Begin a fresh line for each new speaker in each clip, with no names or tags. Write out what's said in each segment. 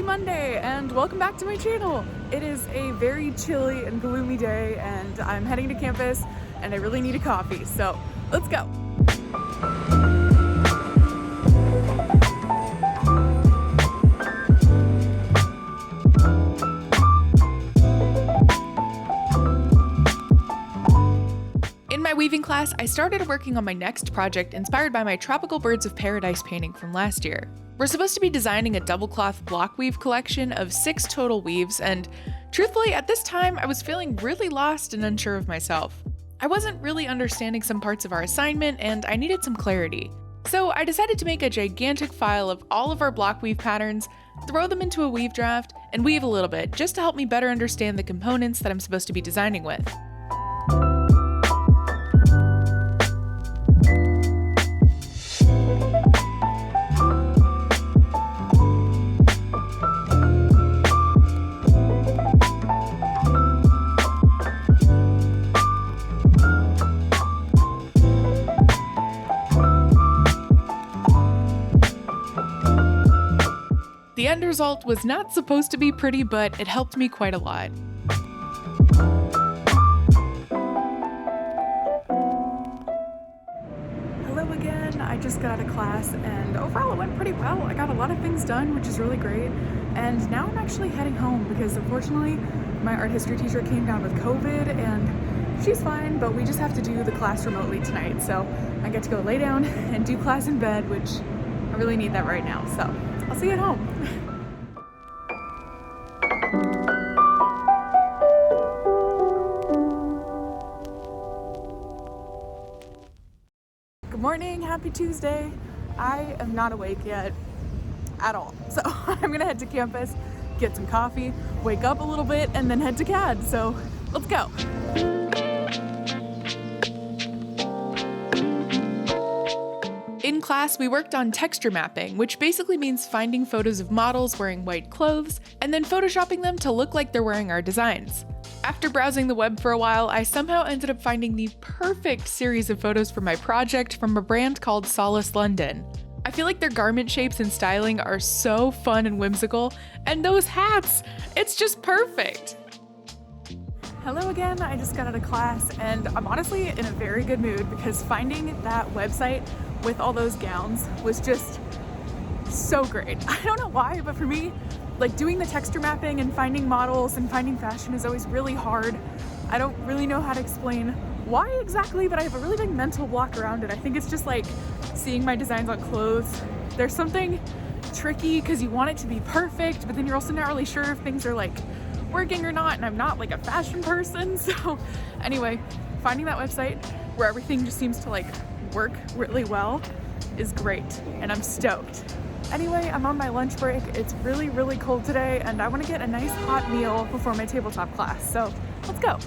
Monday and welcome back to my channel. It is a very chilly and gloomy day and I'm heading to campus and I really need a coffee, so let's go. In my weaving class, I started working on my next project inspired by my Tropical Birds of Paradise painting from last year. We're supposed to be designing a double cloth block weave collection of 6 total weaves, and truthfully, at this time, I was feeling really lost and unsure of myself. I wasn't really understanding some parts of our assignment, and I needed some clarity. So I decided to make a gigantic file of all of our block weave patterns, throw them into a weave draft, and weave a little bit, just to help me better understand the components that I'm supposed to be designing with. The end result was not supposed to be pretty, but it helped me quite a lot. Hello again, I just got out of class and overall it went pretty well. I got a lot of things done, which is really great. And now I'm actually heading home because unfortunately my art history teacher came down with COVID and she's fine, but we just have to do the class remotely tonight. So I get to go lay down and do class in bed, which I really need that right now. So I'll see you at home. Good morning, happy Tuesday. I am not awake yet at all. So I'm gonna head to campus, get some coffee, wake up a little bit, and then head to CAD. So let's go. In class, we worked on texture mapping, which basically means finding photos of models wearing white clothes and then photoshopping them to look like they're wearing our designs. After browsing the web for a while, I somehow ended up finding the perfect series of photos for my project from a brand called Solace London. I feel like their garment shapes and styling are so fun and whimsical, and those hats, it's just perfect. Hello again, I just got out of class and I'm honestly in a very good mood because finding that website with all those gowns was just so great. I don't know why, but for me, like doing the texture mapping and finding models and finding fashion is always really hard. I don't really know how to explain why exactly, but I have a really big mental block around it. I think it's just like seeing my designs on clothes. There's something tricky because you want it to be perfect, but then you're also not really sure if things are like working or not, and I'm not like a fashion person. So anyway, finding that website where everything just seems to like work really well is great, and I'm stoked. Anyway, I'm on my lunch break. It's really, really cold today, and I want to get a nice hot meal before my tabletop class, so let's go.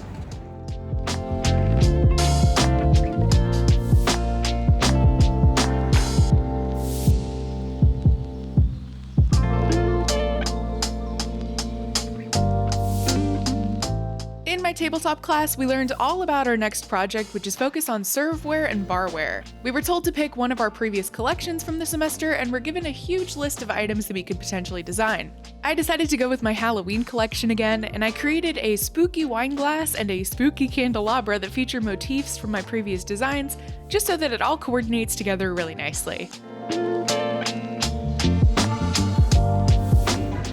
In my tabletop class, we learned all about our next project, which is focused on serveware and barware. We were told to pick one of our previous collections from the semester and were given a huge list of items that we could potentially design. I decided to go with my Halloween collection again, and I created a spooky wine glass and a spooky candelabra that feature motifs from my previous designs, just so that it all coordinates together really nicely.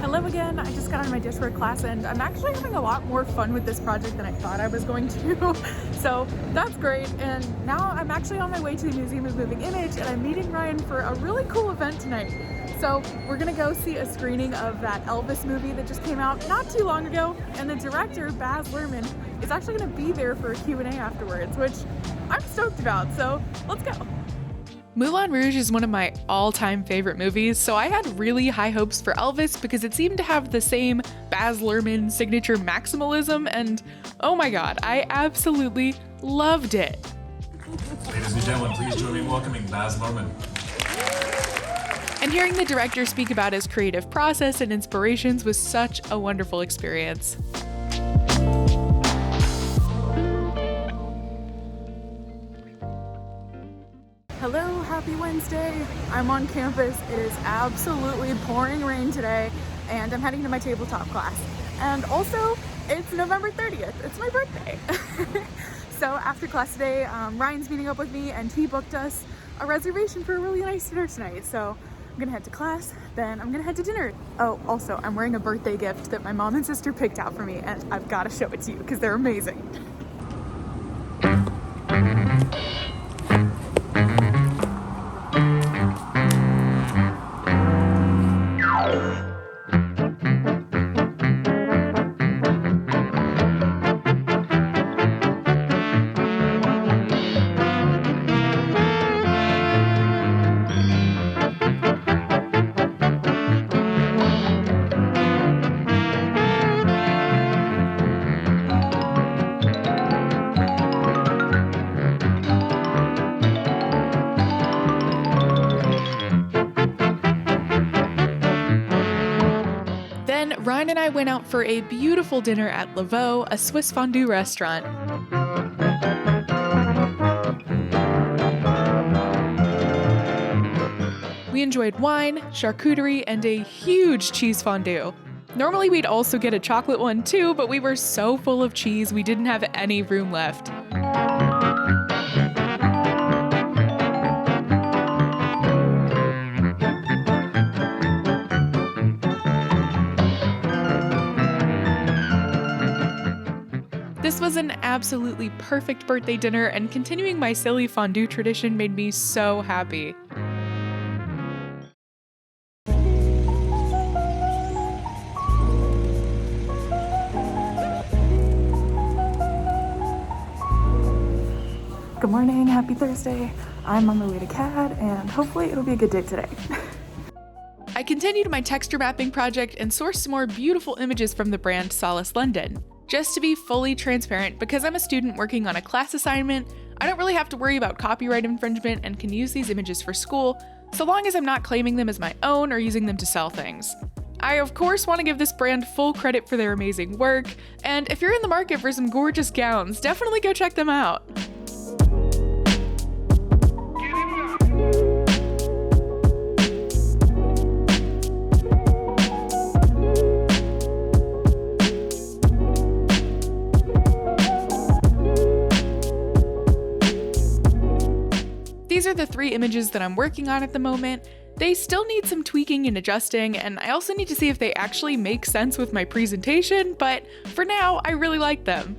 Hello again, I just got out of my dishware class and I'm actually having a lot more fun with this project than I thought I was going to. So that's great, and now I'm actually on my way to the Museum of Moving Image and I'm meeting Ryan for a really cool event tonight. So we're gonna go see a screening of that Elvis movie that just came out not too long ago, and the director, Baz Luhrmann, is actually gonna be there for a Q&A afterwards, which I'm stoked about, so let's go. Moulin Rouge is one of my all-time favorite movies, so I had really high hopes for Elvis because it seemed to have the same Baz Luhrmann signature maximalism, and oh my god, I absolutely loved it.
Ladies and gentlemen, please join me in welcoming Baz Luhrmann.
And hearing the director speak about his creative process and inspirations was such a wonderful experience. Hello, happy Wednesday. I'm on campus. It is absolutely pouring rain today,
and I'm heading to my tabletop class. And also, it's November 30th. It's my birthday. So after class today, Ryan's meeting up with me and he booked us a reservation for a really nice dinner tonight. So I'm gonna head to class, then I'm gonna head to dinner. Oh, also, I'm wearing a birthday gift that my mom and sister picked out for me, and I've gotta show it to you because they're amazing.
Ryan and I went out for a beautiful dinner at Laveau, a Swiss fondue restaurant. We enjoyed wine, charcuterie, and a huge cheese fondue. Normally we'd also get a chocolate one too, but we were so full of cheese we didn't have any room left. This was an absolutely perfect birthday dinner, and continuing my silly fondue tradition made me so happy.
Good morning, happy Thursday. I'm on my way to CAD and hopefully it'll be a good day today.
I continued my texture mapping project and sourced some more beautiful images from the brand Solace London. Just to be fully transparent, because I'm a student working on a class assignment, I don't really have to worry about copyright infringement and can use these images for school, so long as I'm not claiming them as my own or using them to sell things. I of course want to give this brand full credit for their amazing work, and if you're in the market for some gorgeous gowns, definitely go check them out. These are the 3 images that I'm working on at the moment. They still need some tweaking and adjusting, and I also need to see if they actually make sense with my presentation, but for now, I really like them.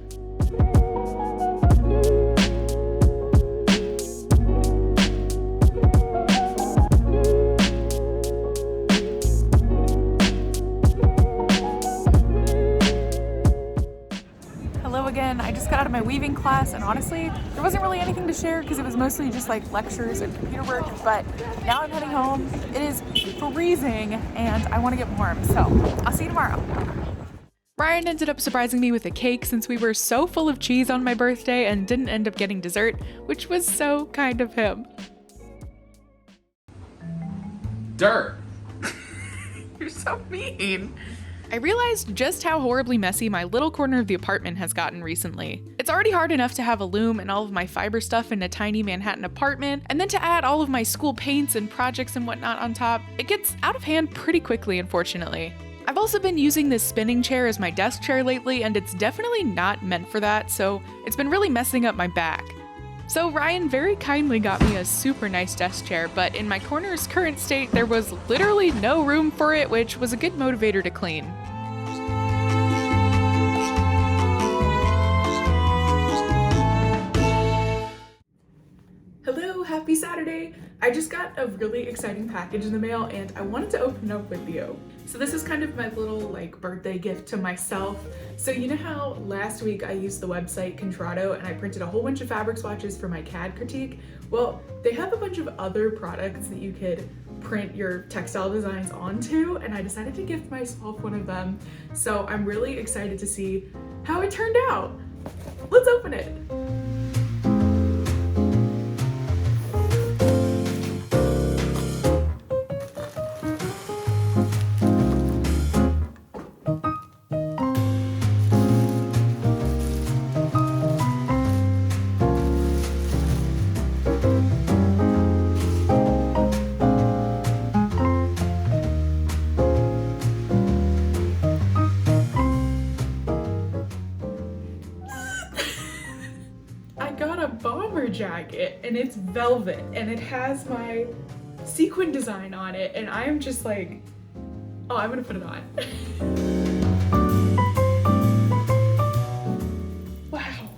Again, I just got out of my weaving class and honestly, there wasn't really anything to share because it was mostly just like lectures and computer work, but now I'm heading home. It is freezing and I want to get warm, so I'll see you tomorrow.
Ryan ended up surprising me with a cake since we were so full of cheese on my birthday and didn't end up getting dessert, which was so kind of him.
Dirt.
You're so mean. I realized just how horribly messy my little corner of the apartment has gotten recently. It's already hard enough to have a loom and all of my fiber stuff in a tiny Manhattan apartment, and then to add all of my school paints and projects and whatnot on top, it gets out of hand pretty quickly, unfortunately. I've also been using this spinning chair as my desk chair lately, and it's definitely not meant for that, so it's been really messing up my back. So Ryan very kindly got me a super nice desk chair, but in my corner's current state, there was literally no room for it, which was a good motivator to clean. Hello, happy Saturday! I just got a really exciting package in the mail and I wanted to open it up with you. So this is kind of my little birthday gift to myself. So you know how last week I used the website Contrato and I printed a whole bunch of fabric swatches for my CAD critique? Well, they have a bunch of other products that you could print your textile designs onto, and I decided to gift myself one of them. So I'm really excited to see how it turned out. Let's open it.
jacket, and it's velvet, and it has my sequin design on it, and I'm just like, oh, I'm gonna put it on. Wow.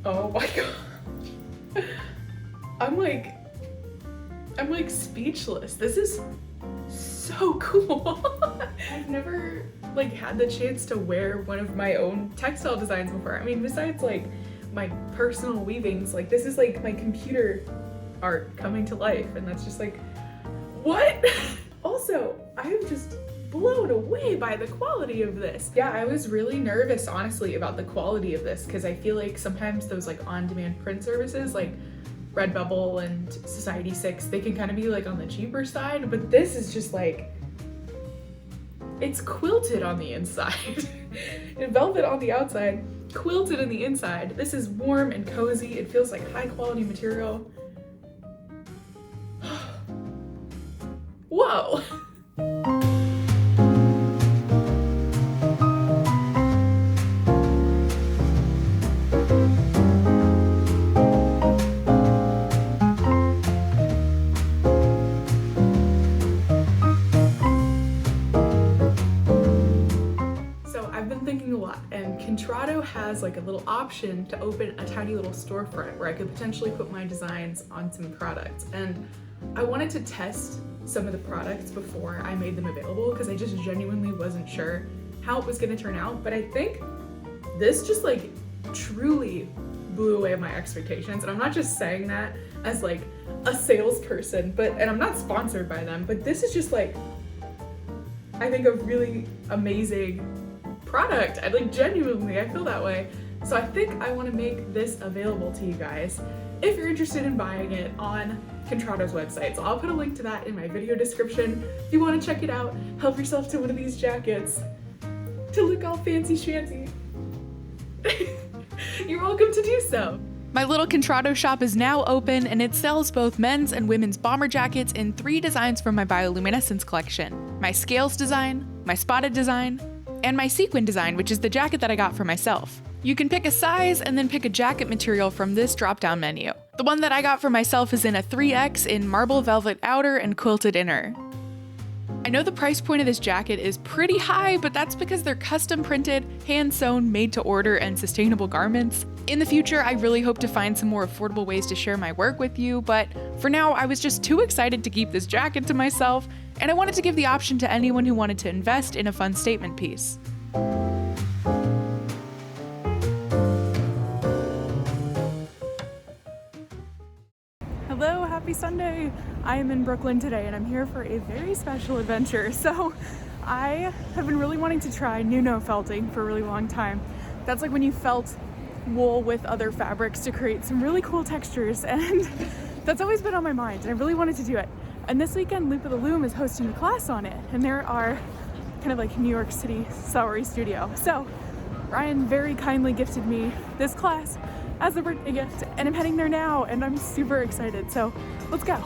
Oh my god. I'm like speechless. This is so cool. I've never like had the chance to wear one of my own textile designs before. I mean, besides like my personal weavings, like this is like my computer art coming to life, and that's just like, what? Also, I am just blown away by the quality of this. Yeah, I was really nervous, honestly, about the quality of this, because I feel like sometimes those like on-demand print services like Redbubble and Society6, they can kind of be like on the cheaper side, but this is just like, it's quilted on the inside. And velvet on the outside, quilted in the inside. This is warm and cozy. It feels like high quality material. Whoa. And Contrato has like a little option to open a tiny little storefront where I could potentially put my designs on some products. And I wanted to test some of the products before I made them available because I just genuinely wasn't sure how it was going to turn out. But I think this just like truly blew away my expectations. And I'm not just saying that as like a salesperson, and I'm not sponsored by them, but this is just like, I think, a really amazing product. I like genuinely, I feel that way. So I think I want to make this available to you guys if you're interested in buying it on Contrato's website. So I'll put a link to that in my video description. If you want to check it out, help yourself to one of these jackets to look all fancy schmancy. You're welcome to do so.
My little Contrato shop is now open, and it sells both men's and women's bomber jackets in 3 designs from my bioluminescence collection: my scales design, my spotted design, and my sequin design, which is the jacket that I got for myself. You can pick a size and then pick a jacket material from this drop-down menu. The one that I got for myself is in a 3X in marble velvet outer and quilted inner. I know the price point of this jacket is pretty high, but that's because they're custom printed, hand-sewn, made to order, and sustainable garments. In the future, I really hope to find some more affordable ways to share my work with you, but for now, I was just too excited to keep this jacket to myself, and I wanted to give the option to anyone who wanted to invest in a fun statement piece.
Hello, happy Sunday. I am in Brooklyn today and I'm here for a very special adventure. So I have been really wanting to try Nuno felting for a really long time. That's like when you felt wool with other fabrics to create some really cool textures, and that's always been on my mind and I really wanted to do it. And this weekend, Loop of the Loom is hosting a class on it, and there are kind of like New York City Sowery studio. So Ryan very kindly gifted me this class as a birthday gift, and I'm heading there now, and I'm super excited. So let's go.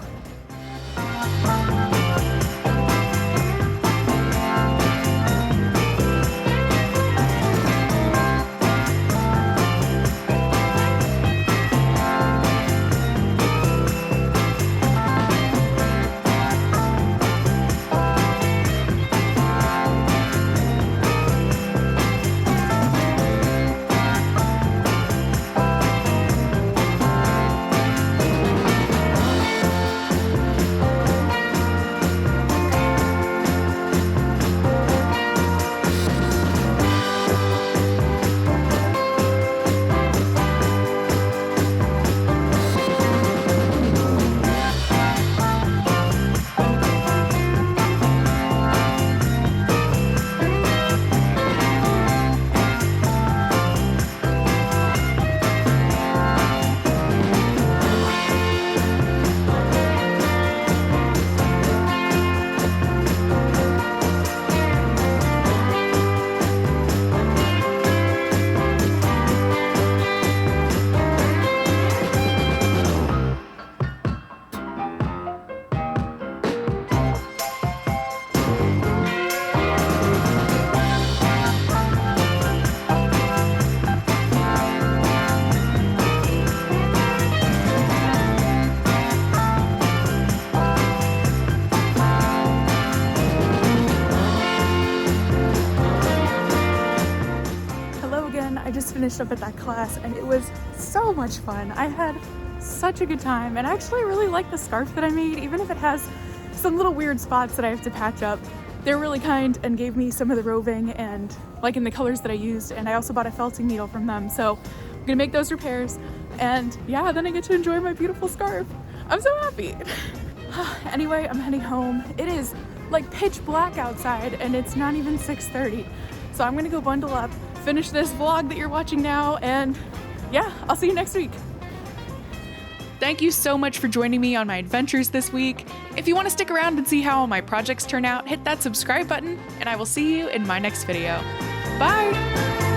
finished up at that class, and it was so much fun. I had such a good time, and I actually really like the scarf that I made, even if it has some little weird spots that I have to patch up. They're really kind and gave me some of the roving and like in the colors that I used, and I also bought a felting needle from them, so I'm gonna make those repairs, and yeah, then I get to enjoy my beautiful scarf. I'm so happy. Anyway, I'm heading home. It is like pitch black outside and it's not even 6:30, so I'm gonna go bundle up, finish this vlog that you're watching now, and yeah, I'll see you next week.
Thank you so much for joining me on my adventures this week. If you want to stick around and see how all my projects turn out, hit that subscribe button, and I will see you in my next video. Bye!